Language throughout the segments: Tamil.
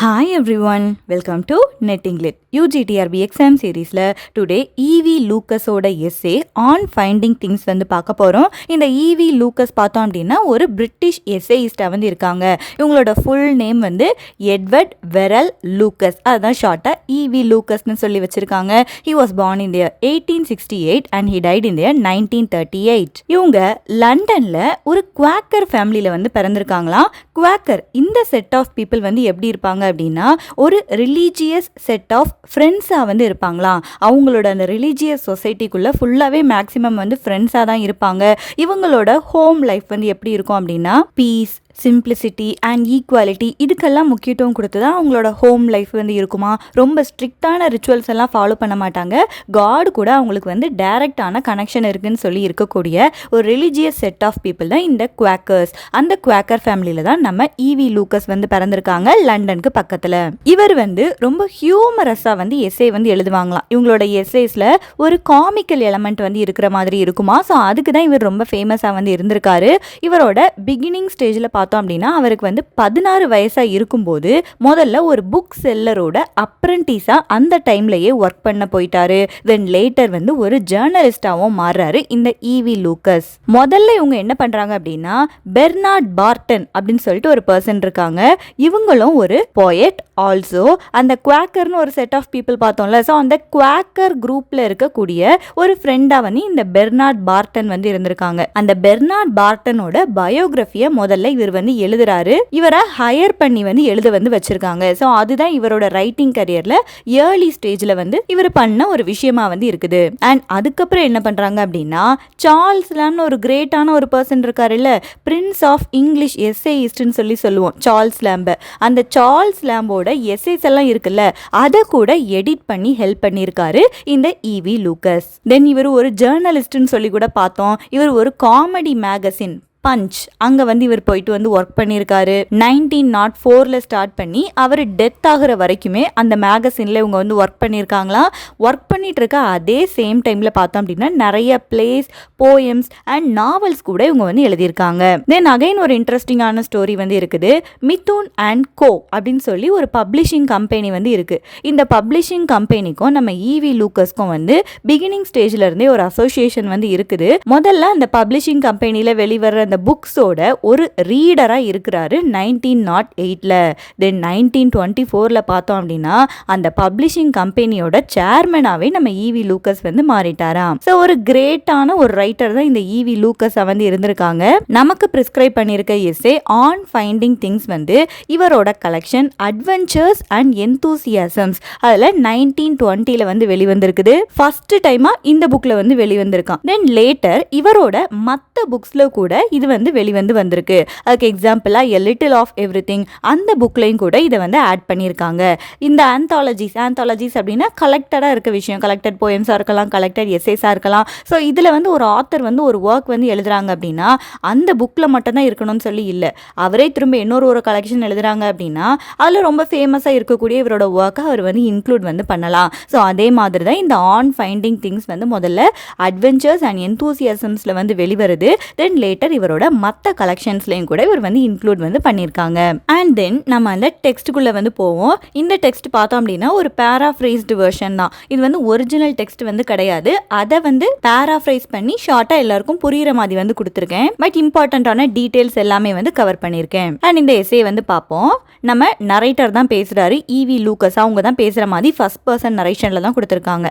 Hi everyone, welcome to NetEnglit. UGTRB exam seriesல today EV Lucas ஓட essay on finding things வந்து பார்க்க போறோம். இந்த EV Lucas பார்த்தோம் அப்படின்னா ஒரு பிரிட்டிஷ் எஸ்ஏயிஸ்டா வந்து இருக்காங்க. இவங்களோட ஃபுல் நேம் வந்து எட்வர்ட் வெரல் லூக்கஸ். அதுதான் ஷார்ட்டா EV Lucasனு சொல்லி வச்சிருக்காங்க. He was born in the year 1868 and he died in the year 1938. இவங்க லண்டன்ல ஒரு குவாக்கர் ஃபேமிலியில வந்து பிறந்திருக்காங்களாம். குவாக்கர் இந்த செட் ஆஃப் பீப்புள் வந்து எப்படி இருப்பாங்க அப்படின்னா ஒரு ரிலீஜியஸ் செட் ஆஃப் ஃப்ரெண்ட்ஸாக வந்து இருப்பாங்களாம். அவங்களோட அந்த ரிலீஜியஸ் சொசைட்டிக்குள்ளே ஃபுல்லாகவே மேக்ஸிமம் வந்து ஃப்ரெண்ட்ஸாக தான் இருப்பாங்க. இவங்களோட ஹோம் லைஃப் வந்து எப்படி இருக்கும் அப்படின்னா பீஸ், சிம்பிளிசிட்டி அண்ட் ஈக்குவாலிட்டி இதுக்கெல்லாம் முக்கியத்துவம் கொடுத்து தான் அவங்களோட ஹோம் லைஃப் வந்து இருக்குமா. ரொம்ப ஸ்ட்ரிக்டான ரிச்சுவல்ஸ் எல்லாம் ஃபாலோ பண்ண மாட்டாங்க. காட் கூட அவங்களுக்கு வந்து டைரக்டான கனெக்ஷன் இருக்குன்னு சொல்லி இருக்கக்கூடிய ஒரு ரிலீஜியஸ் செட் ஆஃப் பீப்புள் தான் இந்த குவாக்கர்ஸ். அந்த குவாக்கர் ஃபேமிலியில தான் நம்ம EV லூக்கஸ் வந்து பிறந்திருக்காங்க லண்டனுக்கு பக்கத்தில். இவர் வந்து ரொம்ப ஹியூமரஸாக வந்து எஸ்ஏ வந்து எழுதுவாங்களாம். இவங்களோட எஸ்ஏஸில் ஒரு காமிக்கல் எலமெண்ட் வந்து இருக்கிற மாதிரி இருக்குமா. ஸோ அதுக்கு தான் இவர் ரொம்ப ஃபேமஸாக வந்து இருந்திருக்காரு. இவரோட பிகினிங் ஸ்டேஜில் பார்த்தோம் அப்படின்னா அவருக்கு வந்து 16 வயசாக இருக்கும்போது முதல்ல ஒரு புக் செல்லரோட அப்ரெண்டிஸாக அந்த டைம்லயே ஒர்க் பண்ண போயிட்டாரு. தென் லேட்டர் வந்து ஒரு ஜேர்னலிஸ்டாகவும் மாறுறாரு இந்த EV லூக்கஸ். முதல்ல இவங்க என்ன பண்றாங்க அப்படின்னா பெர்னார்ட் பார்டன் அப்படின்னு சொல்லிட்டு ஒரு பர்சன் இருக்காங்க. இவங்களும் ஒரு போயட். ஆல்சோ அந்த குவாக்கர்னு ஒரு செட் ஆஃப் பீப்புள் பார்த்தோம்ல, ஸோ அந்த குவாக்கர் குரூப்ல இருக்கக்கூடிய ஒரு ஃப்ரெண்டா வந்து இந்த பெர்னார்ட் பார்டன் வந்து இருந்திருக்காங்க. அந்த பெர்னார்ட் பார்டனோட பயோகிராஃபியை முதல்ல இவர் வந்து எழுதுறாரு. இவரை ஹையர் பண்ணி வந்து எழுத வந்து வச்சிருக்காங்க. ஸோ அதுதான் இவரோட ரைட்டிங் கரியர்ல ஏர்லி ஸ்டேஜ்ல வந்து இவர் பண்ண ஒரு விஷயமா வந்து இருக்குது. அண்ட் அதுக்கப்புறம் என்ன பண்றாங்க அப்படின்னா சார்ல்ஸ் லேம்னு ஒரு கிரேட்டான ஒரு பர்சன் இருக்காரு இல்ல, பிரின்ஸ் ஆஃப் இங்கிலீஷ் எஸ்ஏயிஸ்ட்னு சொல்லி சொல்லுவோம் சார்ல்ஸ் லேம்ப. அந்த சார்ல்ஸ் லேம்போட எஸ்ஏஸ் எல்லாம் இருக்குல்ல அதை கூட எடிட் பண்ணி ஹெல்ப் பண்ணியிருக்காரு இந்த EV லூக்கஸ். தென் இவர் ஒரு ஜேர்னலிஸ்ட்னு சொல்லி கூட பார்த்தோம். இவர் ஒரு காமெடி மேகசின் பஞ்ச் அங்கே வந்து இவர் போயிட்டு வந்து ஒர்க் பண்ணியிருக்காரு. 1904 ஸ்டார்ட் பண்ணி அவர் டெத் ஆகிற வரைக்குமே அந்த மேகசினில் இவங்க வந்து ஒர்க் பண்ணியிருக்காங்களாம். ஒர்க் பண்ணிட்டு இருக்க அதே சேம் டைமில் பார்த்தோம் அப்படின்னா நிறைய பிளேஸ், போயம்ஸ் அண்ட் நாவல்ஸ் கூட இவங்க வந்து எழுதியிருக்காங்க. தென் அகைன் ஒரு இன்ட்ரெஸ்டிங்கான ஸ்டோரி வந்து இருக்குது. மிதுன் அண்ட் கோ அப்படின்னு சொல்லி ஒரு பப்ளிஷிங் கம்பெனி வந்து இருக்கு. இந்த பப்ளிஷிங் கம்பெனிக்கும் நம்ம EV லூக்கஸ்க்கும் வந்து பிகினிங் ஸ்டேஜ்ல இருந்தே ஒரு அசோசியேஷன் வந்து இருக்குது. முதல்ல அந்த பப்ளிஷிங் கம்பெனியில் வெளிவர புக்ஸோட ஒரு ரீடரா இருக்கிறாரு 1908ல. தென் 1924ல பார்த்தோம் அப்படின்னா அந்த பப்ளிஷிங் கம்பெனியோட சேர்மனாவே நம்ம EV லூக்கஸ் வந்து மாறிட்டாராம். ஸோ ஒரு கிரேட்டான ஒரு ரைட்டர் தான் இந்த EV லூக்கஸ் வந்து இருந்திருக்காங்க. நமக்கு பிரிஸ்கிரைப் பண்ணியிருக்க எஸ்ஸே ஆன் ஃபைண்டிங் திங்ஸ் வந்து இவரோட கலெக்ஷன் அட்வென்ச்சர்ஸ் அண்ட் எந்தூசியாசம்ஸ் அதில் 1920ல வந்து வெளிவந்திருக்குது. ஃபர்ஸ்ட் டைமா இந்த புக்ல வந்து வெளிவந்திருக்கான். தென் லேட்டர் இவரோட மற்ற புக்ஸ்ல கூட இது வந்து வெளிவந்து வந்திருக்கு. அதுக்கு எக்ஸாம்பிளா எ லிட்டில் ஆஃப் எவ்ரிதிங் அந்த புக்லையும் கூட இதை வந்து ஆட் பண்ணியிருக்காங்க. இந்த ஆந்தாலஜிஸ் அப்படின்னா கலெக்டடா இருக்க விஷயம், கலெக்டட் போயம்ஸா இருக்கலாம், கலெக்டட் எஸ்ஏஸா இருக்கலாம். ஸோ இதுல வந்து ஒரு ஆத்தர் வந்து ஒரு ஒர்க் வந்து எழுதுறாங்க அப்படின்னா அந்த புக்ல மட்டும் தான் இருக்கணும்னு சொல்லி இல்லை. அவரே திரும்ப இன்னொரு கலெக்ஷன் எழுதுறாங்க அப்படின்னா அதுல ரொம்ப ஃபேமஸா இருக்கக்கூடிய இவரோட ஒர்க்கை அவர் வந்து இன்க்ளூட் வந்து பண்ணலாம். ஸோ அதே மாதிரி தான் இந்த ஆன் ஃபைண்டிங் திங்ஸ் வந்து முதல்ல அட்வென்ச்சர்ஸ் அண்ட் எந்தூசியாசம்ஸ்ல வந்து வெளிவருது. தென் லேட்டர் இவரோட மற்ற கலெக்ஷன்ஸ்லையும் கூட இவர் வந்து இன்க்ளூட் வந்து பண்ணியிருக்காங்க. அண்ட் தென் நம்ம அந்த டெக்ஸ்ட்டுக்குள்ள வந்து போவோம். இந்த டெக்ஸ்ட் பார்த்தோம் அப்படின்னா ஒரு பேராஃப்ரைஸ்டு வெர்ஷன் தான். இது வந்து ஒரிஜினல் டெக்ஸ்ட் வந்து கிடையாது. அதை வந்து பேராஃப்ரைஸ் பண்ணி ஷார்ட்டா எல்லாருக்கும் புரியுற மாதிரி வந்து கொடுத்துருக்கேன். பட் இம்பார்ட்டன்டான டீடைல்ஸ் எல்லாமே வந்து கவர் பண்ணியிருக்கேன். அண்ட் இந்த எஸ்ஸே வந்து பார்ப்போம். நம்ம நரேட்டர் தான் பேசுறாரு, EV லூக்கஸ் அவங்க தான் பேசுற மாதிரி ஃபர்ஸ்ட் பர்சன் நரேஷன்ல தான் கொடுத்துருக்காங்க.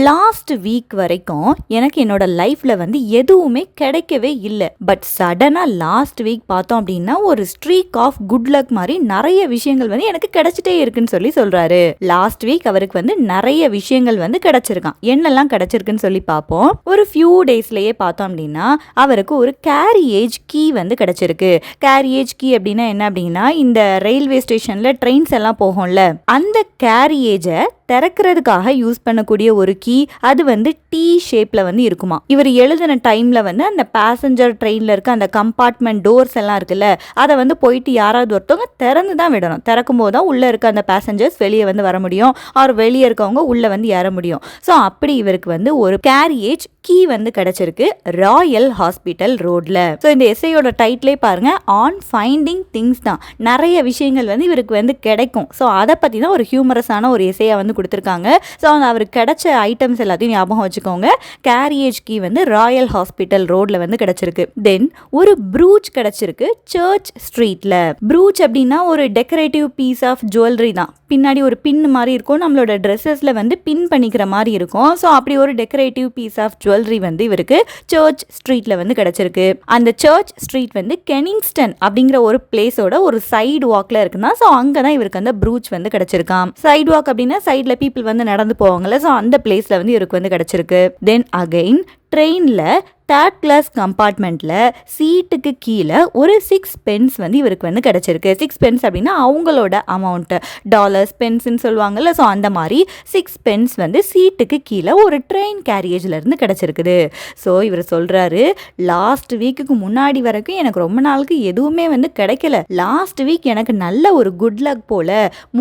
லாஸ்ட் வீக் வரைக்கும் எனக்கு என்னோட லைஃப்ல வந்து எதுவுமே கிடைக்கவே இல்லை. பட் சடனாக லாஸ்ட் வீக் பார்த்தோம் அப்படின்னா ஒரு ஸ்ட்ரீக் ஆஃப் குட் லக் மாதிரி நிறைய விஷயங்கள் வந்து எனக்கு கிடைச்சிட்டே இருக்குன்னு சொல்லி சொல்றாரு. லாஸ்ட் வீக் அவருக்கு வந்து நிறைய விஷயங்கள் வந்து கிடைச்சிருக்கான். என்னெல்லாம் கிடைச்சிருக்குன்னு சொல்லி பார்ப்போம். ஒரு ஃபியூ டேஸ்லயே பார்த்தோம் அப்படின்னா அவருக்கு ஒரு கேரியேஜ் கீ வந்து கிடைச்சிருக்கு. கேரியேஜ் கீ அப்படின்னா என்ன அப்படின்னா இந்த ரயில்வே ஸ்டேஷன்ல ட்ரெயின்ஸ் எல்லாம் போகும்ல, அந்த கேரியேஜை திறக்கிறதுக்காக யூஸ் பண்ணக்கூடிய ஒரு கீ. அது வந்து T ஷேப்ல வந்து இருக்குமா. இவர் எழுதின டைம்ல வந்து அந்த பேசஞ்சர் ட்ரெயின்ல இருக்க அந்த கம்பார்ட்மெண்ட் டோர்ஸ் எல்லாம் இருக்குல்ல அதை வந்து போயிட்டு யாராவது ஒருத்தவங்க திறந்து தான் விடணும். திறக்கும் போது தான் உள்ள இருக்க அந்த பேசஞ்சர்ஸ் வெளியே வந்து வர முடியும், அவர் வெளியே இருக்கவங்க உள்ள வந்து ஏற முடியும். ஸோ அப்படி இவருக்கு வந்து ஒரு கேரியேஜ் கீ வந்து கிடைச்சிருக்கு ராயல் ஹாஸ்பிட்டல் ரோட்ல. ஸோ இந்த எஸ்ஐயோட டைட்டிலே பாருங்க, ஆன் ஃபைண்டிங் திங்ஸ் தான். நிறைய விஷயங்கள் வந்து இவருக்கு வந்து கிடைக்கும். ஸோ அதை பற்றி தான் ஒரு ஹியூமரஸான ஒரு எஸ்ஐயா வந்து கொடுத்துருக்காங்க. ஸோ அவருக்கு கிடைச்ச ஐட்டம்ஸ் எல்லாத்தையும் ஞாபகம் வச்சுக்கோங்க. கேரியேஜ் கீ வந்து ராயல் ஹாஸ்பிட்டல் ரோட்ல வந்து கிடைச்சிருக்கு. தென் ஒரு ப்ரூச் கிடைச்சிருக்கு சர்ச் ஸ்ட்ரீட்ல. ப்ரூச் அப்படின்னா ஒரு டெக்கரேட்டிவ் பீஸ் ஆஃப் ஜுவல்லரி தான். பின்னாடி ஒரு பின் மாதிரி இருக்கும், நம்மளோட ட்ரெஸ்ஸஸ்ல வந்து பின் பண்ணிக்கிற மாதிரி இருக்கும். ஸோ அப்படி ஒரு டெக்கரேட்டிவ் பீஸ் ஆஃப் ஜுவல்லரி வந்து இவருக்கு சர்ச் ஸ்ட்ரீட்ல வந்து கிடைச்சிருக்கு. அந்த சர்ச் ஸ்ட்ரீட் வந்து கெனிங்ஸ்டன் அப்படிங்கிற ஒரு பிளேஸோட ஒரு சைடு வாக்ல இருக்குன்னா, ஸோ அங்கதான் இவருக்கு அந்த ப்ரூச் வந்து கிடைச்சிருக்காம். சைடு வாக் அப்படின்னா சைட்ல பீப்புள் வந்து நடந்து போவாங்கல்ல, ஸோ அந்த பிளேஸ்ல வந்து இவருக்கு வந்து கிடைச்சிருக்கு. தென் அகைன் ட்ரெயின்ல தேர்ட் கிளாஸ் கம்பார்ட்மெண்ட்ல சீட்டுக்கு கீழே ஒரு 6 பென்ஸ் வந்து இவருக்கு வந்து கிடைச்சிருக்கு. 6 பென்ஸ் அப்படின்னா அவங்களோட அமௌண்ட், டாலர்ஸ் பென்ஸ்ன்னு சொல்லுவாங்கல்ல, ஸோ அந்த மாதிரி 6 பென்ஸ் வந்து சீட்டுக்கு கீழே ஒரு ட்ரெயின் கேரியேஜ்ல இருந்து கிடைச்சிருக்குது. ஸோ இவர் சொல்றாரு, லாஸ்ட் வீக்குக்கு முன்னாடி வரைக்கும் எனக்கு ரொம்ப நாளுக்கு எதுவுமே வந்து கிடைக்கல. லாஸ்ட் வீக் எனக்கு நல்ல ஒரு குட் லக் போல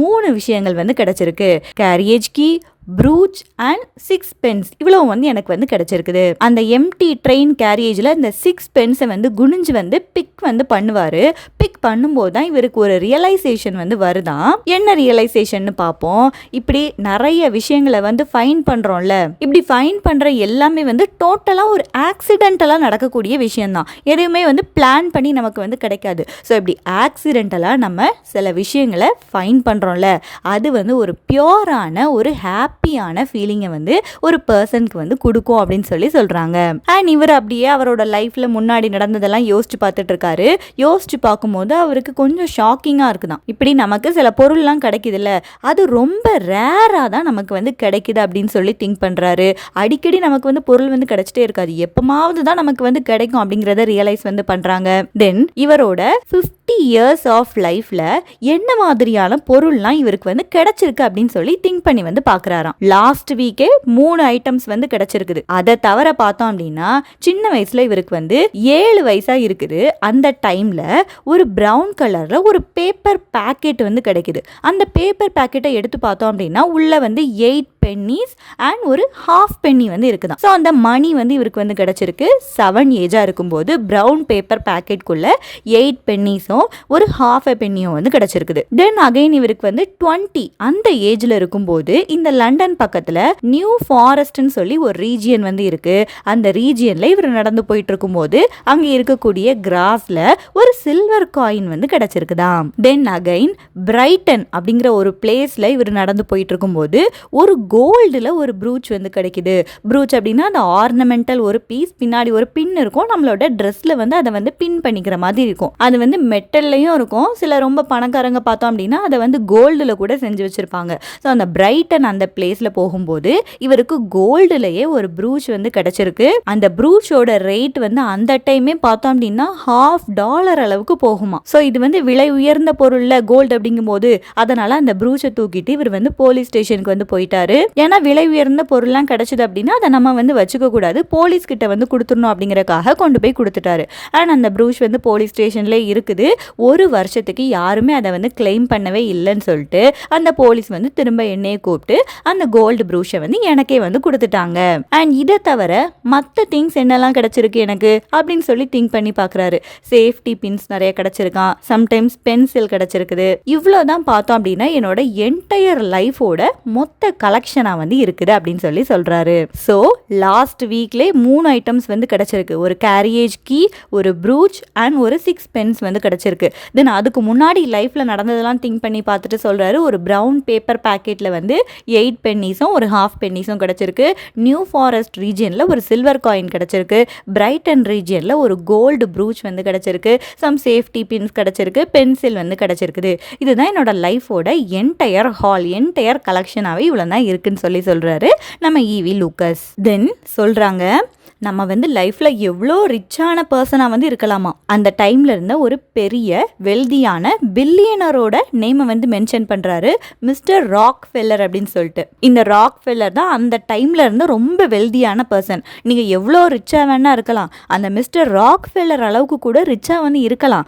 3 விஷயங்கள் வந்து கிடைச்சிருக்கு. Carriage key, brooch and 6 pence, இவ்வளோ வந்து எனக்கு வந்து கிடைச்சிருக்குது. அந்த எம்டி ட்ரெயின் கேரியேஜில் இந்த 6 பென்ஸை வந்து குனிஞ்சு வந்து பிக் வந்து பண்ணுவார். பிக் பண்ணும்போது தான் இவருக்கு ஒரு ரியலைசேஷன் வந்து வருதான். என்ன ரியலைசேஷன் பார்ப்போம். இப்படி நிறைய விஷயங்களை வந்து ஃபைன் பண்ணுறோம்ல, இப்படி ஃபைன் பண்ணுற எல்லாமே வந்து டோட்டலாக ஒரு ஆக்சிடென்டலாக நடக்கக்கூடிய விஷயம்தான். எதையுமே வந்து பிளான் பண்ணி நமக்கு வந்து கிடைக்காது. ஸோ இப்படி ஆக்சிடென்டலாக நம்ம சில விஷயங்களை ஃபைன் பண்ணுறோம்ல, அது வந்து ஒரு பியோரான ஒரு ஹாப்பியான ஃபீலிங்கை வந்து ஒரு பர்சனுக்கு வந்து கொடுக்கும் அப்படின்னு சொல்லி சொல்கிறாங்க. அண்ட் இவர் அப்படியே அவரோட லைஃப்பில் முன்னாடி நடந்ததெல்லாம் யோசிச்சு பார்த்துட்டு இருக்காரு. யோசிச்சு பார்க்கும்போது அவருக்கு கொஞ்சம் ஷாக்கிங்காக இருக்குதான். இப்படி நமக்கு சில பொருள்லாம் கிடைக்குதுல்ல, அது ரொம்ப ரேராக தான் நமக்கு வந்து கிடைக்குது அப்படின்னு சொல்லி திங்க் பண்ணுறாரு. அடிக்கடி நமக்கு வந்து பொருள் வந்து கிடைச்சிட்டே இருக்காது, எப்பமாவது தான் நமக்கு வந்து கிடைக்கும் அப்படிங்கிறத ரியலைஸ் வந்து பண்ணுறாங்க. தென் இவரோட 50 இயர்ஸ் ஆஃப் லைஃப்பில் என்ன மாதிரியான பொருள்லாம் இவருக்கு வந்து கிடைச்சிருக்கு அப்படின்னு சொல்லி திங்க் பண்ணி வந்து பார்க்குறாராம். லாஸ்ட் வீக்கே 3 ஐட்டம்ஸ் வந்து கிடைச்சிருக்குது. அதை தவிர பார்த்தோம் அப்படின்னா சின்ன வயசுல இவருக்கு வந்து 7 வயசா இருக்குது. அந்த டைம்ல ஒரு பிரவுன் கலர்ல ஒரு பேப்பர் பாக்கெட் வந்து கிடைக்குது. அந்த பேப்பர் பாக்கெட்டை எடுத்து பார்த்தோம் அப்படின்னா உள்ள வந்து 8 பென்னிஸ் அண்ட் ஒரு ஹாஃப் பென்னி வந்து இருக்குதான். ஸோ அந்த மணி வந்து இவருக்கு வந்து கிடைச்சிருக்கு 7 ஏஜா இருக்கும்போது. பிரவுன் பேப்பர் பேக்கெட்குள்ள 8 பென்னிஸும் ஒரு ஹாஃப் பென்னியும் வந்து கிடைச்சிருக்குது. தென் அகைன் இவருக்கு வந்து 20 அந்த ஏஜ்ல இருக்கும்போது இந்த லண்டன் பக்கத்துல நியூ ஃபாரஸ்ட்னு சொல்லி ஒரு ரீஜியன் வந்து இருக்கு. அந்த ரீஜியன்ல இவர் நடந்து போயிட்டு இருக்கும்போது அங்க இருக்கக்கூடிய கிராஸ்ல ஒரு சில்வர் காயின் வந்து கிடைச்சிருக்குதாம். தென் அகைன் பிரைட்டன் அப்படிங்கிற ஒரு பிளேஸ்ல இவர் நடந்து போயிட்டு இருக்கும்போது ஒரு கோல்டுல ஒரு ப்ரூச் வந்து கிடைக்குது. ப்ரூச் அப்படின்னா அந்த ஆர்னமெண்டல் ஒரு பீஸ், பின்னாடி ஒரு பின் இருக்கும், நம்மளோட ட்ரெஸ்ல வந்து அதை வந்து பின் பண்ணிக்கிற மாதிரி இருக்கும். அது வந்து மெட்டல்லையும் இருக்கும். சில ரொம்ப பணக்காரங்க பார்த்தோம் அப்படின்னா அதை வந்து கோல்டுல கூட செஞ்சு வச்சிருப்பாங்க. ஸோ அந்த பிரைட்டன் அந்த பிளேஸ்ல போகும்போது இவருக்கு கோல்டுலயே ஒரு ப்ரூச் வந்து கிடைச்சிருக்கு. அந்த ப்ரூச்சோட ரேட் வந்து அந்த டைமே பார்த்தோம் அப்படின்னா $50 அளவுக்கு போகுமா. ஸோ இது வந்து விலை உயர்ந்த பொருள்ல கோல்டு அப்படிங்கும் போது அதனால அந்த ப்ரூச்சை தூக்கிட்டு இவர் வந்து போலீஸ் ஸ்டேஷனுக்கு வந்து போயிட்டாரு. ஏன்னா விலை உயர்ந்த பொருள்லாம் கிடைச்சது அப்படின்னா அதை நம்ம வந்து வச்சுக்க கூடாது, போலீஸ் கிட்ட வந்து கொடுத்துடணும் அப்படிங்கறக்காக கொண்டு போய் கொடுத்துட்டாரு. அண்ட் அந்த ப்ரூச் வந்து போலீஸ் ஸ்டேஷன்ல இருக்குது. 1 வருஷத்துக்கு யாருமே அதை வந்து கிளைம் பண்ணவே இல்லைன்னு சொல்லிட்டு அந்த போலீஸ் வந்து திரும்ப என்னைய கூப்பிட்டு அந்த கோல்டு ப்ரூஷை வந்து எனக்கே வந்து கொடுத்துட்டாங்க. அண்ட் இதை தவிர மற்ற திங்ஸ் என்னெல்லாம் கிடைச்சிருக்கு எனக்கு அப்படின்னு சொல்லி திங்க் பண்ணி பார்க்குறாரு. சேஃப்டி பின்ஸ் நிறைய கிடைச்சிருக்கான், சம்டைம்ஸ் பென்சில் கிடைச்சிருக்குது. இவ்வளோதான் பார்த்தோம் அப்படின்னா என்னோட என்டையர் லைஃபோட மொத்த கலெக்ஷனா வந்து இருக்குது அப்படின்னு சொல்லி சொல்றாரு. ஸோ லாஸ்ட் வீக்லே 3 ஐட்டம்ஸ் வந்து கிடைச்சிருக்கு. ஒரு கேரியேஜ் கீ, ஒரு ப்ரூச் அண்ட் ஒரு 6 பென்ஸ் வந்து கிடைச்சிருக்கு. தென் அதுக்கு முன்னாடி லைஃப்ல நடந்ததெல்லாம் திங்க் பண்ணி பார்த்துட்டு சொல்றாரு, ஒரு பிரவுன் பேப்பர் பேக்கெட்ல வந்து 8 பென்னிஸும் ஒரு ஹாஃப் பென்னிஸும் கிடைச்சிருக்கு. நியூ ஃபாரஸ்ட் ரீஜியன்ல ஒரு சில்வர் காயின் கிடைச்சிருக்கு. பிரைட்டன் ரீஜியன்ல ஒரு கோல்டு ப்ரூச் வந்து கிடைச்சிருக்கு. சம் சேஃப்டி பின்ஸ் கிடைச்சிருக்கு, பென்சில் வந்து கிடைச்சிருக்குது. இதுதான் என்னோட லைஃபோட என்டையர் ஹால், என்டையர் கலெக்ஷனாவே இவ்வளோ தான் இருக்குன்னு சொல்லி சொல்றாரு நம்ம ஈவி லூக்கஸ். தென் சொல்றாங்க, நம்ம வந்து லைஃப்ல எவ்வளோ ரிச்சான பர்சனாக வந்து இருக்கலாமா. அந்த டைம்ல இருந்த ஒரு பெரிய வெல்தியான பில்லியனரோட நேமை வந்து மென்ஷன் பண்றாரு, மிஸ்டர் ராக் ஃபெல்லர் அப்படின்னு சொல்லிட்டு. இந்த ராக் ஃபெல்லர் தான் அந்த டைம்ல இருந்த ரொம்ப வெல்தியான பர்சன். நீங்க எவ்வளோ ரிச்சா வேணா இருக்கலாம், அந்த மிஸ்டர் ராக் ஃபெல்லர் அளவுக்கு கூட ரிச்சா வந்து இருக்கலாம்.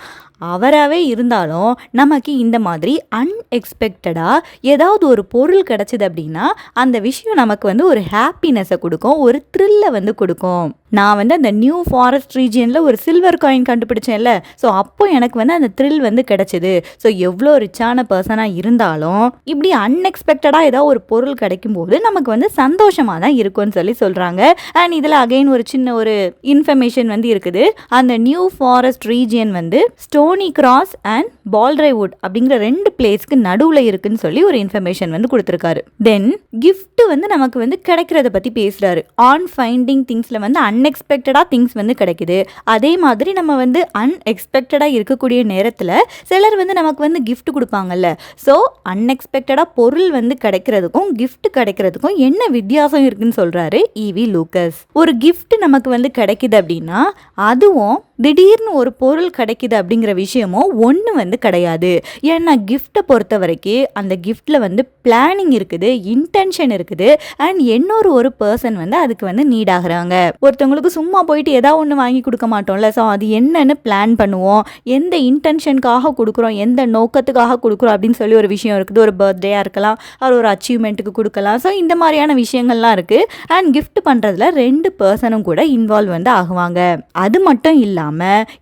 அவராகவே இருந்தாலும் நமக்கு இந்த மாதிரி அன்எக்ஸ்பெக்டடாக ஏதாவது ஒரு பொருள் கிடச்சிது அப்படின்னா அந்த விஷயம் நமக்கு வந்து ஒரு ஹாப்பினஸை கொடுக்கும், ஒரு த்ரில்லை வந்து கொடுக்கும். நான் வந்து அந்த நியூ ஃபாரஸ்ட் ரீஜியனில் ஒரு சில்வர் காயின் கண்டுபிடிச்சேன்ல, ஸோ அப்போ எனக்கு வந்து அந்த த்ரில் வந்து கிடச்சிது. ஸோ எவ்வளோ ரிச்சான பர்சனாக இருந்தாலும் இப்படி அன்எக்ஸ்பெக்டடாக ஏதாவது ஒரு பொருள் கிடைக்கும்போது நமக்கு வந்து சந்தோஷமாக தான் இருக்கும்னு சொல்கிறாங்க. அண்ட் இதில் அகைன் ஒரு சின்ன ஒரு இன்ஃபர்மேஷன் வந்து இருக்குது. அந்த நியூ ஃபாரஸ்ட் ரீஜியன் வந்து ஸ்டோனி கிராஸ் அண்ட் பால்ட்ரைவுட் அப்படிங்கிற 2 பிளேஸ்க்கு நடுவில் இருக்குன்னு சொல்லி ஒரு இன்ஃபர்மேஷன் வந்து கொடுத்துருக்காரு. தென் கிஃப்ட் வந்து நமக்கு வந்து கிடைக்கிறத பற்றி பேசுகிறாரு. ஆன் ஃபைண்டிங் திங்ஸில் வந்து அன்எக்ஸ்பெக்டடாக திங்ஸ் வந்து கிடைக்குது. அதே மாதிரி நம்ம வந்து அன்எக்ஸ்பெக்டடாக இருக்கக்கூடிய நேரத்தில் சிலர் வந்து நமக்கு வந்து கிஃப்ட் கொடுப்பாங்கல்ல. ஸோ அன்எக்ஸ்பெக்டடாக பொருள் வந்து கிடைக்கிறதுக்கும் கிஃப்ட் கிடைக்கிறதுக்கும் என்ன வித்தியாசம் இருக்குன்னு சொல்கிறாரு ஈவி லூக்கஸ். ஒரு கிஃப்ட் நமக்கு வந்து கிடைக்குது அப்படின்னா அதுவும் திடீர்னு ஒரு பொருள் கிடைக்குது அப்படிங்கிற விஷயமும் ஒன்று வந்து கிடையாது. ஏன்னா கிஃப்டை பொறுத்த வரைக்கும் அந்த கிஃப்டில் வந்து பிளானிங் இருக்குது, இன்டென்ஷன் இருக்குது, அண்ட் ஒரு பர்சன் வந்து அதுக்கு வந்து நீட் ஆகுறாங்க. ஒருத்தவங்களுக்கு சும்மா போயிட்டு ஏதாவது ஒன்று வாங்கி கொடுக்க மாட்டோம்ல. ஸோ அது என்னன்னு பிளான் பண்ணுவோம், எந்த இன்டென்ஷனுக்காக கொடுக்குறோம், எந்த நோக்கத்துக்காக கொடுக்குறோம் அப்படின்னு சொல்லி ஒரு விஷயம் இருக்குது. ஒரு பர்த்டேயாக இருக்கலாம், ஒரு அச்சீவ்மெண்ட்டுக்கு கொடுக்கலாம். ஸோ இந்த மாதிரியான விஷயங்கள்லாம் இருக்குது. அண்ட் கிஃப்ட் பண்ணுறதுல 2 பர்சனும் கூட இன்வால்வ் வந்து ஆகுவாங்க. அது மட்டும் இல்லாமல்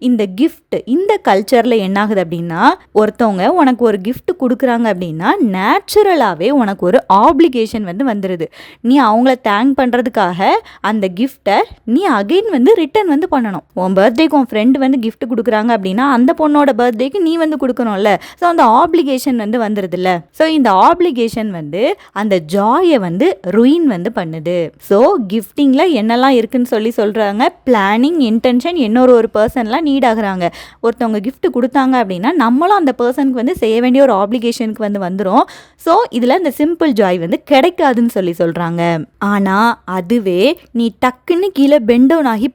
இந்த கிஃப்ட் இந்த கல்ச்சரில் என்ன ஆகுது அப்படின்னா, ஒருத்தவங்க உனக்கு ஒரு கிஃப்ட் கொடுக்குறாங்க அப்படின்னா நேச்சுரலாகவே உனக்கு ஒரு ஆப்ளிகேஷன் வந்து வந்துடுது. நீ அவங்கள தேங்க் பண்ணுறதுக்காக அந்த கிஃப்டை நீ அகைன் வந்து ரிட்டர்ன் வந்து பண்ணணும். உன் பர்த்டேக்கு உன் ஃப்ரெண்டு வந்து கிஃப்ட் கொடுக்குறாங்க அப்படின்னா அந்த பொண்ணோட பர்த்டேக்கு நீ வந்து கொடுக்கணும்ல. ஸோ அந்த ஆப்ளிகேஷன் வந்து வந்துடுதுல்ல. ஸோ இந்த ஆப்ளிகேஷன் வந்து அந்த ஜாயை வந்து ruin வந்து பண்ணுது. ஸோ கிஃப்டிங்கில் என்னெல்லாம் இருக்குன்னு சொல்கிறாங்க. பிளானிங், இன்டென்ஷன், ஒரு பர்சன்லாம் நீட் ஆகுறாங்க. ஒருத்தவங்க கிஃப்ட் கொடுத்தாங்க அப்படின்னா நம்மளும் அந்த பர்சனுக்கு வந்து செய்ய வேண்டிய ஒரு ஆப்ளிகேஷனுக்கு வந்து வந்துடும். ஸோ இதில் இந்த சிம்பிள் ஜாய் வந்து கிடைக்காதுன்னு சொல்கிறாங்க. ஆனால் அதுவே நீ டக்குன்னு கீழே பெண்ட் டவுன் ஆகி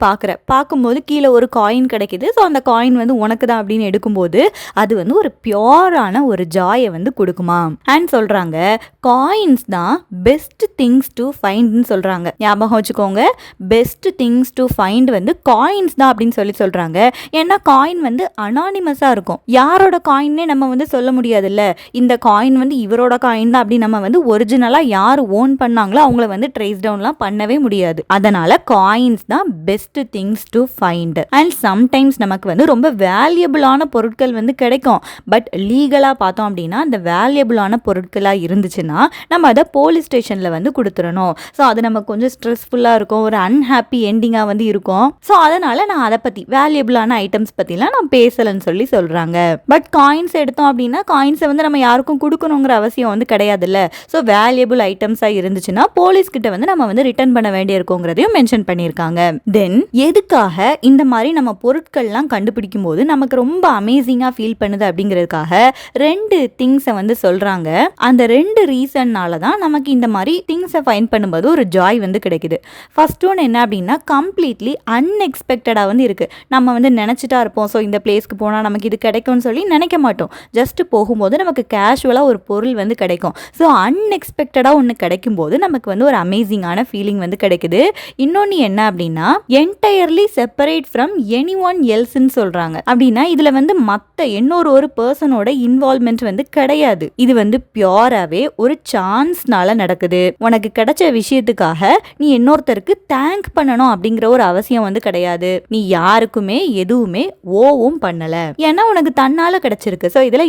பார்க்கும்போது கீழே ஒரு காயின் கிடைக்குது. ஸோ அந்த காயின் வந்து உனக்கு தான் அப்படின்னு எடுக்கும்போது அது வந்து ஒரு பியோரான ஒரு ஜாயை வந்து கொடுக்குமா. அண்ட் சொல்கிறாங்க காயின்ஸ் தான் பெஸ்ட் திங்ஸ் டு ஃபைண்ட்னு சொல்கிறாங்க. ஞாபகம் வச்சுக்கோங்க, பெஸ்ட் திங்ஸ் டு ஃபைண்ட் வந்து காயின்ஸ் தான் அப்படின்னு சொல்கிறாங்க. ஏன்னா காயின் வந்து அனானிமஸாக இருக்கும். யாரோட காயின்னே நம்ம வந்து சொல்ல முடியாதுல்ல. இந்த காயின் வந்து இவரோட காயின் தான் அப்படி நம்ம வந்து ஒரிஜினலாக யார் ஓன் பண்ணாங்களோ அவங்கள வந்து ட்ரேஸ் டவுன்லாம் பண்ணவே முடியாது. அதனால காயின்ஸ் தான் best things to find. And sometimes நமக்கு வந்து ரொம்ப வேல்யூபிளான பொருட்கள் வந்து கிடைக்கும். பட் லீகலாக பார்த்தோம் அப்படின்னா அந்த வேல்யூபிளான பொருட்களாக இருந்துச்சுன்னா நம்ம அதை போலீஸ் ஸ்டேஷனில் வந்து கொடுத்துடணும். ஸோ அது நமக்கு கொஞ்சம் ஸ்ட்ரெஸ்ஃபுல்லாக இருக்கும், ஒரு அன்ஹாப்பி எண்டிங்காக வந்து இருக்கும். ஸோ அதனால நான் அதை பற்றி வேல்யூபிளான ஐட்டம்ஸ் பற்றிலாம் நான் பேசலைன்னு சொல்கிறாங்க. பட் காயின்ஸ் எடுத்தோம் அப்படின்னா காயின்ஸை வந்து நம்ம யாருக்கும் கொடுக்கணுங்கிற அவசியம் வந்து கிடையாதுல்ல. ஸோ வேல்யூபிள் ஐட்டம்ஸாக இருந்துச்சுன்னா போலீஸ்கிட்ட வந்து நம்ம வந்து ரிட்டர்ன் பண்ண வேண்டிய இருக்குங்கிறதையும் மென்ஷன் பண்ணியிருக்காங்க. தென் எதுக்காக இந்த மாதிரி நம்ம பொருட்கள்லாம் கண்டுபிடிக்கும் போது நமக்கு ரொம்ப அமேசிங்காக ஃபீல் பண்ணுது அப்படிங்கிறதுக்காக 2 திங்ஸை வந்து சொல்கிறாங்க. அந்த 2 ரீசன்னால தான் நமக்கு இந்த மாதிரி திங்ஸை ஃபைண்ட் பண்ணும்போது ஒரு ஜாய் வந்து கிடைக்குது. ஃபர்ஸ்ட் ஒன் என்ன அப்படின்னா கம்ப்ளீட்லி அன்எக்ஸ்பெக்டடாக வந்து இருக்குது. நம்ம வந்து நினச்சிட்டா இருப்போம், ஸோ இந்த பிளேஸ்க்கு போனால் நமக்கு இது கிடைக்கும்னு சொல்லி நினைக்க மாட்டோம். ஜஸ்ட் போகும்போது நமக்கு கேஷுவலாக ஒரு பொருள் வந்து கிடைக்கும். ஸோ அன்எக்ஸ்பெக்டடாக ஒன்று கிடைக்கும்போது நமக்கு வந்து ஒரு அமேசிங்கான ஃபீலிங் வந்து கிடைக்குது. இன்னொன்று என்ன அப்படின்னா entirely separate from any one எல்ஸ்ன்னு சொல்கிறாங்க. அப்படின்னா இதில் வந்து மற்ற ஒரு பர்சனோட இன்வால்மெண்ட் வந்து கிடையாது. இது வந்து பியூராகவே ஒரு சான்ஸ்னால நடக்குது. உனக்கு கிடைச்ச விஷயத்துக்காக நீ இன்னொருத்தருக்கு தேங்க் பண்ணணும் அப்படிங்கிற ஒரு அவசியம் வந்து கிடையாது. நீ யாருக்குமே எதுவுமே ஓவும் பண்ணல, ஏன்னா உனக்கு தன்னால கிடைச்சிருக்கு. ஸோ இதில்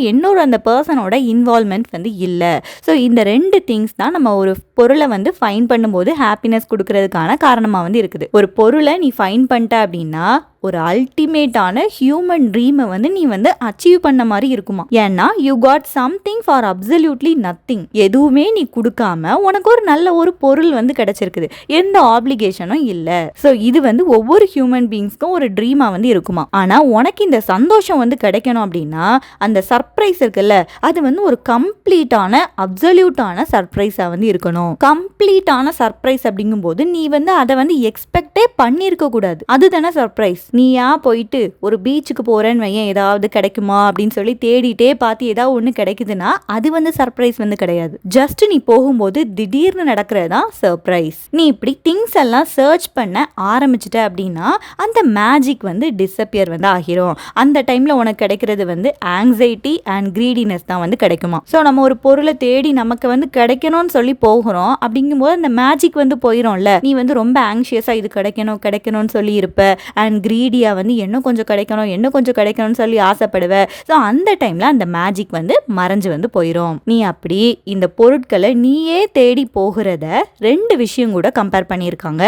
அந்த பர்சனோட இன்வால்மெண்ட் வந்து இல்லை. ஸோ இந்த 2 திங்ஸ் தான் நம்ம ஒரு பொருளை வந்து ஃபைன் பண்ணும்போது ஹாப்பினஸ் கொடுக்கறதுக்கான காரணமாக வந்து இருக்குது. ஒரு பொருளை நீ ஃபைன் பண்ணிட்ட அப்படின்னா ஒரு அல்டிமேட்டான ஹியூமன் ட்ரீமை வந்து நீ வந்து அச்சீவ் பண்ண மாதிரி இருக்குமா. ஏன்னா you got something for absolutely nothing. எதுவுமே நீ கொடுக்காம உனக்கு ஒரு நல்ல ஒரு பொருள் வந்து கிடைச்சிருக்குது, எந்த ஆப்ளிகேஷனும் இல்லை. ஸோ இது வந்து ஒவ்வொரு ஹியூமன் பீயிங்ஸ்க்கும் ஒரு ட்ரீமாக வந்து இருக்குமா. ஆனால் உனக்கு இந்த சந்தோஷம் வந்து கிடைக்கணும் அப்படின்னா அந்த சர்ப்ரைஸ் இருக்குல்ல, அது வந்து ஒரு கம்ப்ளீட்டான அப்சல்யூட்டான சர்ப்ரைஸாக வந்து இருக்கணும். கம்ப்ளீட்டான சர்ப்ரைஸ் அப்படிங்கும்போது நீ வந்து அதை வந்து எக்ஸ்பெக்டே பண்ணியிருக்க கூடாது. அதுதானே சர்ப்ரைஸ். நீயா போயிட்டு ஒரு பீச்சுக்கு போறேன்னு வையன், ஏதாவது கிடைக்குமா அப்படின்னு சொல்லி தேடிட்டே பார்த்து ஏதாவது ஒன்று கிடைக்குதுன்னா அது வந்து சர்ப்ரைஸ் வந்து கிடையாது. ஜஸ்ட் நீ போகும்போது திடீர்னு நடக்கிறதா சர்ப்ரைஸ். நீ இப்படி திங்ஸ் எல்லாம் சர்ச் பண்ண ஆரம்பிச்சிட்ட அப்படின்னா அந்த மேஜிக் வந்து டிஸப்பியர் வந்து ஆகிரும். அந்த டைம்ல உனக்கு கிடைக்கிறது வந்து ஆங்ஸைட்டி அண்ட் கிரீடினஸ் தான் வந்து கிடைக்குமா. ஸோ நம்ம ஒரு பொருளை தேடி நமக்கு வந்து கிடைக்கணும்னு சொல்லி போகிறோம், அப்படிங்கும்போது அந்த மேஜிக் வந்து போயிடும்ல. நீ வந்து ரொம்ப ஆங்ஷியஸா இது கிடைக்கணும் கிடைக்கணும்னு சொல்லி இருப்ப, அண்ட் கிரீடியா வந்து இன்னும் கொஞ்சம் கிடைக்கணும் இன்னும் கொஞ்சம் கிடைக்கணும்னு சொல்லி ஆசைப்படுவ. ஸோ அந்த டைம்ல அந்த மேஜிக் வந்து மறைஞ்சு வந்து போயிடும். நீ அப்படி இந்த பொருட்களை நீயே தேடி போகிறத ரெண்டு விஷயம் கூட கம்பேர் பண்ணியிருக்காங்க.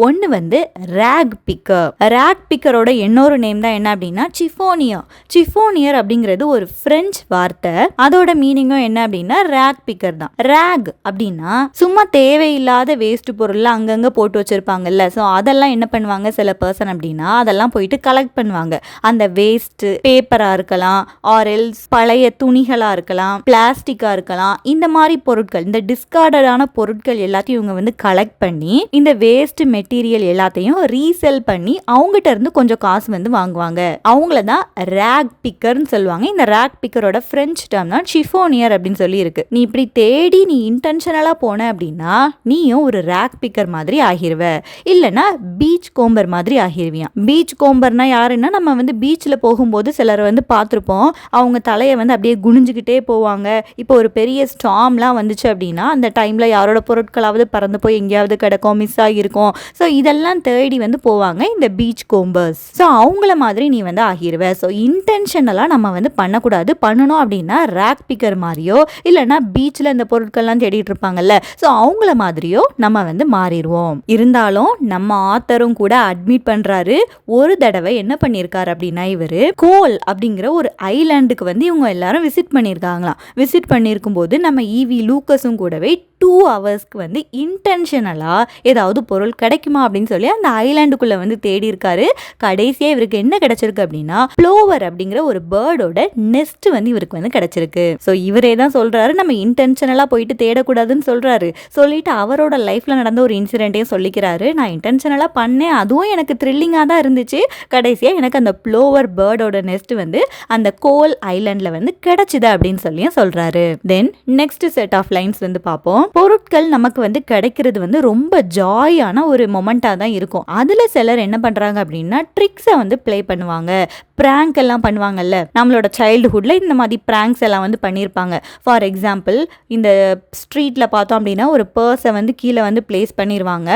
ஒன்று வந்து ரேக் பிக்கர். ரேக் பிக்கரோட இன்னொரு நேம் தான் என்ன அப்படின்னா சிஃபோனியர். சிஃபோனியர் அப்படிங்கிறது ஒரு பிரெஞ்சு வார்த்தை. அதோட மீனிங்கும் என்ன அப்படின்னா ரேக் பிக்கர் தான். ரேக் அப்படின்னா சும்மா தேவையில்லாத வேஸ்ட் பொருள் அங்கங்க போட்டு வச்சிருப்பாங்கல்ல. ஸோ அதெல்லாம் என்ன பண்ணுவாங்க சில பர்சன் அப்படின்னா அதெல்லாம் போயிட்டு கலெக்ட் பண்ணுவாங்க. அந்த வேஸ்ட் பேப்பரா இருக்கலாம், ஆர் எல்ஸ் பழைய துணிகளா இருக்கலாம், பிளாஸ்டிக்கா இருக்கலாம். இந்த மாதிரி பொருட்கள், இந்த டிஸ்கார்டடான பொருட்கள் எல்லாத்தையும் இவங்க வந்து கலெக்ட் பண்ணி இந்த வேஸ்ட் மெட்டீரியல் எல்லாத்தையும் ரீசெல் பண்ணி அவங்ககிட்ட இருந்து கொஞ்சம் காசு வந்து வாங்குவாங்க. அவங்கள தான் ரேக் பிக்கர்னு சொல்லுவாங்க. இந்த ரேக் பிக்கரோட பிரெஞ்சு டேர்ம் தான் சிஃபோனியர் அப்படின்னு சொல்லி இருக்கு. நீ இப்படி தேடி நீ இன்டென்ஷனலா போன அப்படின்னா நீயும் ஒரு ரேக் பிக்கர் மாதிரி ஆகிருவ, இல்லைன்னா பீச் கோம்பர் மாதிரி ஆகிருவியான். பீச் கோம்பர்னா யாருன்னா நம்ம வந்து பீச்சில் போகும்போது சிலர் வந்து பார்த்துருப்போம், அவங்க தலையை வந்து அப்படியே குனிஞ்சுக்கிட்டே போவாங்க. இப்போ ஒரு பெரிய ஸ்டாம்லாம் வந்துச்சு அப்படின்னா அந்த டைம்ல யாரோட பொருட்களாவது பறந்து போய் எங்கேயாவது கிடக்கும், மிஸ் ஆகியிருக்கும். ஸோ இதெல்லாம் தேடி வந்து போவாங்க இந்த பீச் கோம்பர்ஸ். ஸோ அவங்கள மாதிரி நீ வந்து ஆகிருவ. ஸோ இன்டென்ஷனலாக நம்ம வந்து பண்ணக்கூடாது. பண்ணணும் அப்படின்னா ரேக் பிக்கர் மாதிரியோ இல்லைன்னா பீச்சில் இந்த பொருட்கள்லாம் தேடிட்டு இருப்பாங்கல்ல, ஸோ அவங்கள மாதிரியோ நம்ம வந்து மாறிடுவோம். இருந்தாலும் நம்ம ஆத்தரும் கூட அட்மிட் பண்றாரு, ஒரு தடவை என்ன பண்ணியிருக்காரு அப்படின்னா இவரு கோல் அப்படிங்கிற ஒரு ஐலாண்டுக்கு வந்து இவங்க எல்லாரும் விசிட் பண்ணியிருக்காங்களாம். விசிட் பண்ணியிருக்கும் போது நம்ம ஈவி லூக்கஸும் கூடவே 2 ஹவர்ஸ்க்கு வந்து இன்டென்ஷனலா ஏதாவது பொருள் கிடைக்குமா அப்படின்னு சொல்லி அந்த ஐலாண்டுக்குள்ள வந்து தேடி இருக்காரு. கடைசியா இவருக்கு என்ன கிடைச்சிருக்கு அப்படின்னா ப்ளோவர் அப்படிங்கிற ஒரு பேர்டோட நெஸ்ட் வந்து இவருக்கு வந்து கிடைச்சிருக்கு. ஸோ இவரே தான் சொல்றாரு நம்ம இன்டென்ஷனலா போயிட்டு தேடக்கூடாதுன்னு சொல்றாரு. சொல்லிட்டு அவரோட லைஃப்ல நடந்த ஒரு இன்சிடென்ட்டையும் சொல்லிக்கிறாரு. நான் இன்டென்ஷனலா பண்ணேன், அதுவும் எனக்கு த்ரில்லிங்கா தான் இருந்துச்சு. கடைசியா எனக்கு அந்த ப்ளோவர் பேர்டோட நெஸ்ட் வந்து அந்த கோல் ஐலாண்ட்ல வந்து கிடைச்சிது அப்படின்னு சொல்லியும் சொல்றாரு. Then next set of lines வந்து பார்ப்போம். பொருட்கள் நமக்கு வந்து கிடைக்கிறது வந்து ரொம்ப ஜாயான ஒரு மொமெண்டா தான் இருக்கும். அதுல சிலர் என்ன பண்றாங்க அப்படின்னா ட்ரிக்ஸை வந்து ப்ளே பண்ணுவாங்க, பிராங்க் எல்லாம் பண்ணுவாங்கல்ல. நம்மளோட சைல்டுஹுட்ல இந்த மாதிரி பிராங்க்ஸ் எல்லாம் வந்து பண்ணியிருப்பாங்க. ஃபார் எக்ஸாம்பிள் இந்த ஸ்ட்ரீட்ல பார்த்தோம் அப்படின்னா ஒரு பர்ஸை வந்து கீழே வந்து பிளேஸ் பண்ணிடுவாங்க.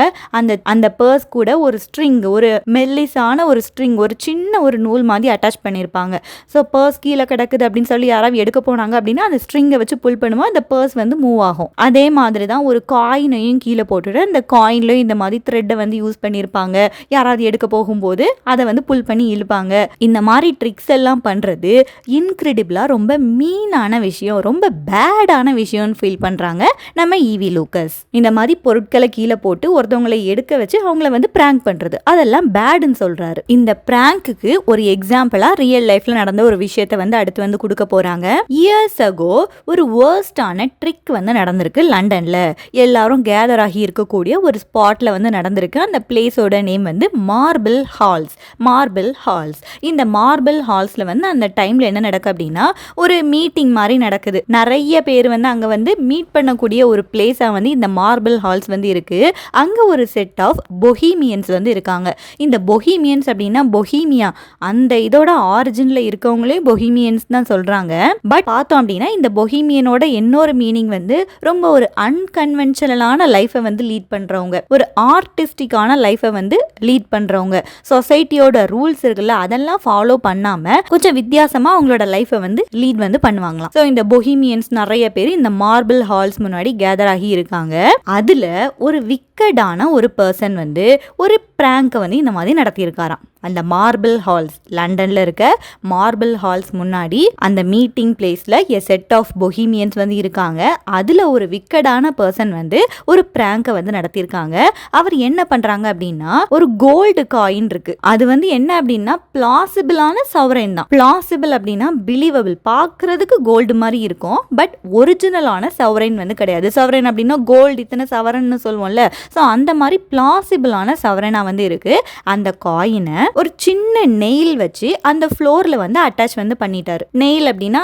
அந்த பர்ஸ் கூட ஒரு ஸ்ட்ரிங், ஒரு மெல்லிசான ஒரு ஸ்ட்ரிங், ஒரு சின்ன ஒரு நூல் மாதிரி அட்டாச் பண்ணியிருப்பாங்க. ஸோ பர்ஸ் கீழே கிடக்குது அப்படின்னு சொல்லி யாராவது எடுக்க போனாங்க அப்படின்னா அந்த ஸ்ட்ரிங்கை வச்சு புல் பண்ணுவோம், அந்த பர்ஸ் வந்து மூவ் ஆகும். அதே மாதிரி தான் ஒரு காயினையும் கீழே போட்டுட்டு அந்த காயின்லையும் இந்த மாதிரி த்ரெட்டை வந்து யூஸ் பண்ணியிருப்பாங்க. யாராவது எடுக்க போகும்போது அதை வந்து புல் பண்ணி இழுப்பாங்க. இந்த மாதிரி ட்ரிக்ஸ் எல்லாம் பண்றது இன்கிரெடிபிளா ரொம்ப மீனான விஷயம், ரொம்ப பேடான விஷயம்னு ஃபீல் பண்றாங்க நம்ம ஈவி லூக்கஸ். இந்த மாதிரி பொருட்களை கீழே போட்டு ஒருத்தவங்களை எடுக்க வச்சு அவங்கள வந்து பிராங்க் பண்றது அதெல்லாம் பேடுன்னு சொல்றாரு. இந்த பிராங்க்குக்கு ஒரு எக்ஸாம்பிளா ரியல் லைஃப்ல நடந்த ஒரு விஷயத்தை வந்து அடுத்து வந்து கொடுக்க போறாங்க. இயர்ஸ் அகோ ஒரு வேர்ஸ்டான ட்ரிக் வந்து நடந்திருக்கு லண்டன்ல. எல்லாரும் கேதர் ஆகி இருக்கக்கூடிய ஒரு ஸ்பாட்ல வந்து நடந்திருக்கு. அந்த பிளேஸோட நேம் வந்து மார்பிள் ஹால்ஸ். Marble halls. இந்த மார்பிள் ஹால்ஸ்ல வந்து அந்த டைம்ல என்ன நடக்கு அப்படின்னா ஒரு மீட்டிங் மாதிரி நடக்குது. நிறைய பேர் வந்து அங்க வந்து மீட் பண்ணக்கூடிய ஒரு பிளேஸா வந்து இந்த மார்பிள் ஹால்ஸ் வந்து இருக்கு. அங்க ஒரு செட் ஆஃப் பொஹீமியன்ஸ் வந்து இருக்காங்க. இந்த பொஹீமியன்ஸ் அப்படின்னா பொஹீமியா அந்த இதோட ஆரிஜின்ல இருக்கவங்களே பொஹீமியன்ஸ் தான் சொல்றாங்க. பட் பார்த்தோம் அப்படின்னா இந்த பொஹீமியனோட இன்னொரு மீனிங் வந்து ரொம்ப ஒரு அன்கன்வென்ஷனலான லைஃபை வந்து லீட் பண்றவங்க, ஒரு ஆர்டிஸ்டிக்கான லைஃபை வந்து லீட் பண்றவங்க. சொசைட்டியோட ரூல்ஸ் இருக்குல்ல அதெல்லாம் ஃபாலோ பண்ணாம கொஞ்சம் வித்தியாசமா அவங்களோட லைஃபை வந்து லீட் வந்து பண்ணுவாங்களாம். ஸோ இந்த பொஹீமியன்ஸ் நிறைய பேர் இந்த மார்பிள் ஹால்ஸ் முன்னாடி கேதர் ஆகி இருக்காங்க. அதுல ஒரு விக்கடான ஒரு பர்சன் வந்து ஒரு பிராங்கை வந்து இந்த மாதிரி நடத்தியிருக்காராம். அந்த மார்பிள் ஹால்ஸ், லண்டன்ல இருக்க மார்பிள் ஹால்ஸ் முன்னாடி அந்த மீட்டிங் பிளேஸ்ல எ செட் ஆஃப் பொஹீமியன்ஸ் வந்து இருக்காங்க. அதுல ஒரு விக்கடான பர்சன் வந்து ஒரு பிராங்கை வந்து நடத்தியிருக்காங்க. அவர் என்ன பண்றாங்க அப்படின்னா ஒரு கோல்டு காயின் இருக்கு. அது வந்து என்ன அப்படின்னா பிளாசிபிளான சவரைன் தான். பிளாசிபிள் அப்படின்னா பிலீவபிள், பார்க்கறதுக்கு கோல்டு மாதிரி இருக்கும், பட் ஒரிஜினலான சவரைன் வந்து கிடையாது. சவரைன் அப்படின்னா கோல்டு இத்தனை சவரன்னு சொல்லுவோம்ல. ஸோ அந்த மாதிரி பிளாசிபிளான சவரனா வந்து இருக்கு. அந்த காயினை ஒரு சின்ன நெயில் வச்சு அந்த ஃப்ளோர்ல வந்து அட்டாச் வந்து பண்ணிட்டாரு. நெயில் அப்படின்னா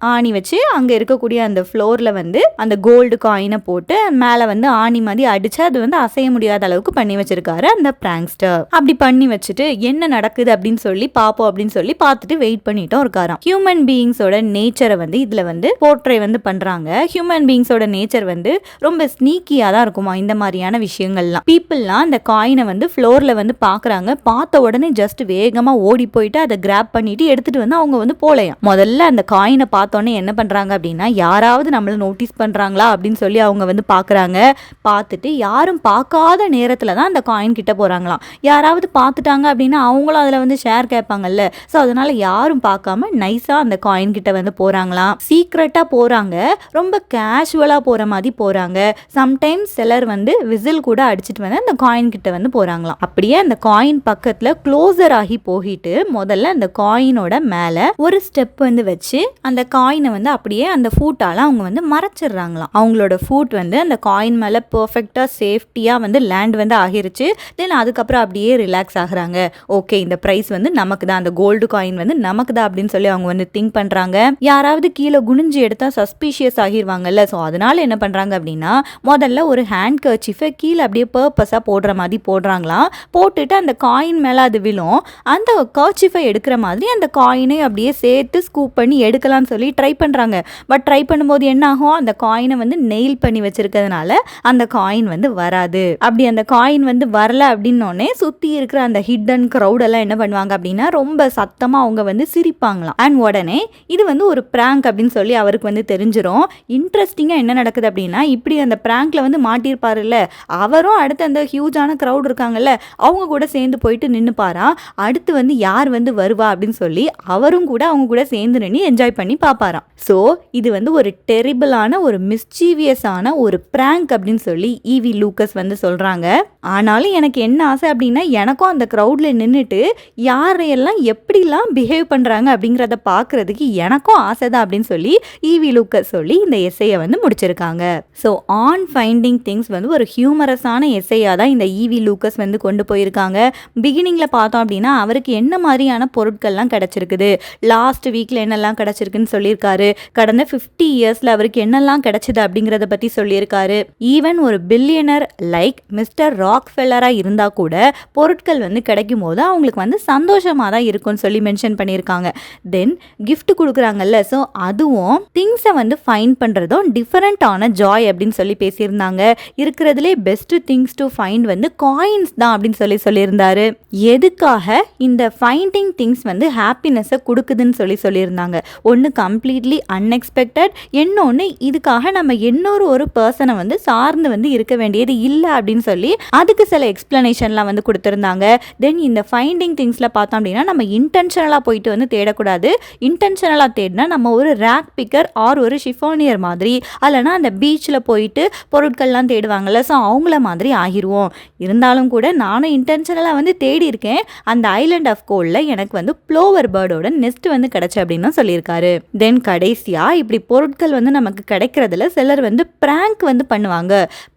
ஆணி வச்சு அங்க இருக்கக்கூடிய அந்த ஃப்ளோர்ல வந்து அந்த கோல்டு காயினை போட்டு மேல வந்து ஆணி மாதிரி அடிச்சு அது வந்து அசைய முடியாத அளவுக்கு பண்ணி வச்சிருக்காரு அந்த பிராங்க்ஸ்டர். அப்படி பண்ணி வச்சுட்டு என்ன நடக்குது அப்படின்னு சொல்லி பாப்போம் அப்படின்னு சொல்லி பார்த்துட்டு வெயிட் பண்ணிட்டோம் இருக்காராம். ஹியூமன் பீயிங்ஸோட நேச்சரை வந்து இதுல வந்து போர்ட்ரே வந்து பண்றாங்க. ஹியூமன் பீயிங்ஸோட நேச்சர் வந்து ரொம்ப ஸ்னீக்கியா தான் இருக்குமா இந்த மாதிரியான விஷயங்கள்லாம். பீப்புள்லாம் அந்த காயினை வந்து ஃப்ளோர்ல வந்து பாக்குறாங்க. பார்த்த உடனே ஜஸ்ட் வேகமா ஓடி போயிட்டு அதை கிராப் பண்ணிட்டு எடுத்துட்டு வந்து அவங்க வந்து போலையாம். முதல்ல அந்த காயினை பார்த்தோன்னே என்ன பண்றாங்க அப்படின்னா யாராவது நம்மள நோட்டீஸ் பண்றாங்களா அப்படின்னு சொல்லி அவங்க வந்து பாக்குறாங்க. பார்த்துட்டு யாரும் பார்க்காத நேரத்துல தான் அந்த காயின் கிட்ட போறாங்களாம். யாராவது பார்த்துட்டாங்க அப்படின்னா அவங்களும் அதுல வந்து ஷேர் கேட்பாங்கல்ல. ஸோ அதனால யாரும் பார்க்காம நைஸா அந்த காயின் கிட்ட வந்து போறாங்களாம். சீக்ரெட்டா போறாங்க. ரொம்ப கேஷுவலா போற மாதிரி போறாங்க. சம்டைம்ஸ் சிலர் வந்து விசில் கூட அடிச்சுட்டு வந்து அந்த காயின் கிட்ட வந்து போறாங்களாம். அப்படியே அந்த காயின் பக்கத்துல க்ளோசர் ஆகி போகிட்டு முதல்ல அந்த காயினோட மேல ஒரு ஸ்டெப் வந்து வச்சு அந்த காயினை வந்து அப்படியே அந்த ஃபூட்டால அவங்க வந்து மறைச்சிடுறாங்களாம். அவங்களோட ஃபூட் வந்து அந்த காயின் மேல பெர்ஃபெக்டா சேஃப்டியா வந்து லேண்ட் வந்து ஆகிருச்சு. தென் அதுக்கப்புறம் அப்படியே ரிலாக்ஸ் ஆகுறாங்க. ஓகே இந்த பிரைஸ் வந்து நமக்கு தான், அந்த கோல்டு காயின் வந்து நமக்கு தான் அப்படின்னு சொல்லி அவங்க வந்து திங்க் பண்றாங்க. யாராவது கீழே குனிஞ்சு எடுத்தா சஸ்பீஷியஸ் ஆகிருவாங்கல்ல. ஸோ அதனால என்ன பண்றாங்க அப்படின்னா முதல்ல ஒரு ஹேண்ட் கர்ச்சீஃபை கீழே அப்படியே பர்பஸா போடுற மாதிரி போடுறாங்களாம். போட்டுட்டு அந்த காயின் மேல அது விழும். அந்த கர்ச்சீஃபை எடுக்கிற மாதிரி அந்த காயினை அப்படியே சேர்த்து ஸ்கூப் பண்ணி எடுக்கலாம்னு சொல்லி ட்ரை பண்றாங்க. பட் ட்ரை பண்ணும்போது என்ன ஆகும், அந்த காயினை வந்து நெயில் பண்ணி வச்சிருக்கிறதுனால அந்த காயின் வந்து வராது. அப்படி அந்த காயின் வந்து வரல அப்படின்னோடனே சுத்தி இருக்கிற அந்த ஹிடன் கிரௌட் எல்லாம் என்ன பண்ணுவாங்க அப்படின்னா ரொம்ப சத்தமா அவங்க வந்து சிரிப்பாங்களாம். அண்ட் உடனே இது வந்து ஒரு பிராங்க் அப்படின்னு சொல்லி அவருக்கு வந்து தெரிஞ்சிடும். இன்ட்ரெஸ்டிங்கா என்ன நடக்குது அப்படின்னா இப்படி அந்த பிராங்க்ல வந்து மாட்டிருப்பாருல்ல அவரும் அடுத்து அந்த ஹியூஜான கிரௌட் இருக்காங்கல்ல அவங்க கூட சேர்ந்து போயிட்டு நின்று பாரா. அடுத்து வந்து யார் வந்து வருவா அப்படின்னு சொல்லி அவரும் கூட அவங்க கூட சேர்ந்து நின்று என்ஜாய் பண்ணி பார்ப்பாராம். ஸோ இது வந்து ஒரு டெரிபிளான ஒரு மிஸ்சீவியஸான ஒரு பிராங்க் அப்படின்னு சொல்லி ஈவி லூக்கஸ் வந்து சொல்றாங்க. ஆனாலும் எனக்கு என்ன ஆசை அப்படின்னா எனக்கும் அந்த க்ரௌட்ல நின்றுட்டு யாரையெல்லாம் எப்படிலாம் பிஹேவ் பண்றாங்க அப்படிங்கிறத பார்க்கறதுக்கு எனக்கும் ஆசை தான் அப்படின்னு சொல்லி ஈவி லூக்கஸ் சொல்லி இந்த எஸ்ஸையை வந்து முடிச்சிருக்காங்க. ஸோ ஆன் ஃபைண்டிங் திங்ஸ் வந்து ஒரு ஹியூமரஸான எஸ்ஸையாக தான் இந்த ஈவி லூக்கஸ் வந்து கொண்டு போயிருக்காங்க. பிகினிங்ல பார்த்தோம் அப்படின்னா அவருக்கு என்ன மாதிரியான பொருட்கள்லாம் கிடைச்சிருக்குது, லாஸ்ட் வீக்ல என்னெல்லாம் கிடைச்சிருக்குன்னு சொல்லியிருக்காரு. கடந்த 50 இயர்ஸ்ல அவருக்கு என்னெல்லாம் கிடைச்சது அப்படிங்கிறத பத்தி சொல்லியிருக்காரு. ஈவன் ஒரு பில்லியனர் லைக் மிஸ்டர் ராக்ஃபெல்லரா இருந்தா கூட பொருட்கள் வந்து கிடைக்கும் போது அவங்களுக்கு வந்து சந்தோஷமா தான் இருக்கும்னு சொல்லி மென்ஷன் பண்ணியிருக்காங்க. தென் கிஃப்ட் கொடுக்குறாங்கல்ல, ஸோ அதுவும் திங்ஸை வந்து ஃபைண்ட் பண்றதும் டிஃபரெண்டான ஜாய் அப்படின்னு சொல்லி பேசியிருந்தாங்க. இருக்கிறதுலே பெஸ்ட் திங்ஸ் டு ஃபைண்ட் வந்து காயின்ஸ் தான் அப்படின்னு சொல்லி சொல்லியிருந்தாரு. எதுக்காக இந்த ஃபைண்டிங் திங்ஸ் வந்து ஹாப்பினஸை கொடுக்குதுன்னு சொல்லி சொல்லியிருந்தாங்க. ஒன்று கம்ப்ளீட்லி அன்எக்ஸ்பெக்டட், இன்னொன்று இதுக்காக நம்ம இன்னொரு ஒரு பர்சனை வந்து சார்ந்து வந்து இருக்க வேண்டியது இல்லை அப்படின்னு சொல்லி அதுக்கு சில எக்ஸ்பிளனேஷன்லாம் வந்து கொடுத்துருந்தாங்க. தென் இந்த ஃபைண்டிங் திங்ஸில் பார்த்தோம் அப்படின்னா நம்ம இன்டென்ஷனலாக போயிட்டு வந்து தேடக்கூடாது. இன்டென்ஷனலாக தேடினா நம்ம ஒரு ரேக் பிக்கர் ஆர் ஒரு ஷிஃபோனியர் மாதிரி அல்லனா அந்த பீச்சில் போயிட்டு பொருட்கள்லாம் தேடுவாங்கல்ல, ஸோ அவங்கள மாதிரி ஆகிருவோம். இருந்தாலும் கூட நானும் இன்டென்ஷனலாக வந்து தேடி இருக்கேன். அந்த ஐலண்ட் ஆஃப் கோல்டில் எனக்கு வந்து ப்ளோவர் பேர்டோட நெஸ்ட் வந்து கிடைச்சு அப்படின்னு சொல்லியிருக்காரு. தென் கடைசியாக இப்படி பொருட்கள் வந்து நமக்கு கிடைக்கிறதுல சிலர் வந்து பிராங்க் வந்து பண்ணுவாங்க.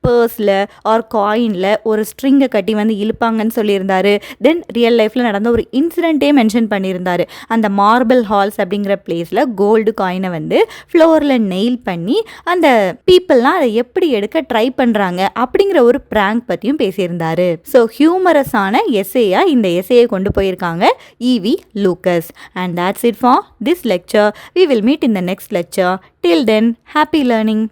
பர்ஸில் ஆர் காயினில் ஒரு ஸ்ட்ரிங்கை கட்டி வந்து இழுப்பாங்கன்னு சொல்லியிருந்தாரு. தென் ரியல் லைஃப்பில் நடந்த ஒரு இன்சிடென்ட்டே மென்ஷன் பண்ணியிருந்தாரு. அந்த மார்பிள் ஹால்ஸ் அப்படிங்கிற பிளேஸில் கோல்டு காயினை வந்து ஃப்ளோரில் நெயில் பண்ணி அந்த பீப்புளெலாம் அதை எப்படி எடுக்க ட்ரை பண்ணுறாங்க அப்படிங்கிற ஒரு பிராங்க் பற்றியும் பேசியிருந்தாரு. ஸோ ஹியூமரஸான எஸ்ஏயாக இந்த எஸ்ஏயை கொண்டு போயிருக்காங்க EV Lucas. And that's it for this lecture. We will meet in the next lecture. Till then, happy learning.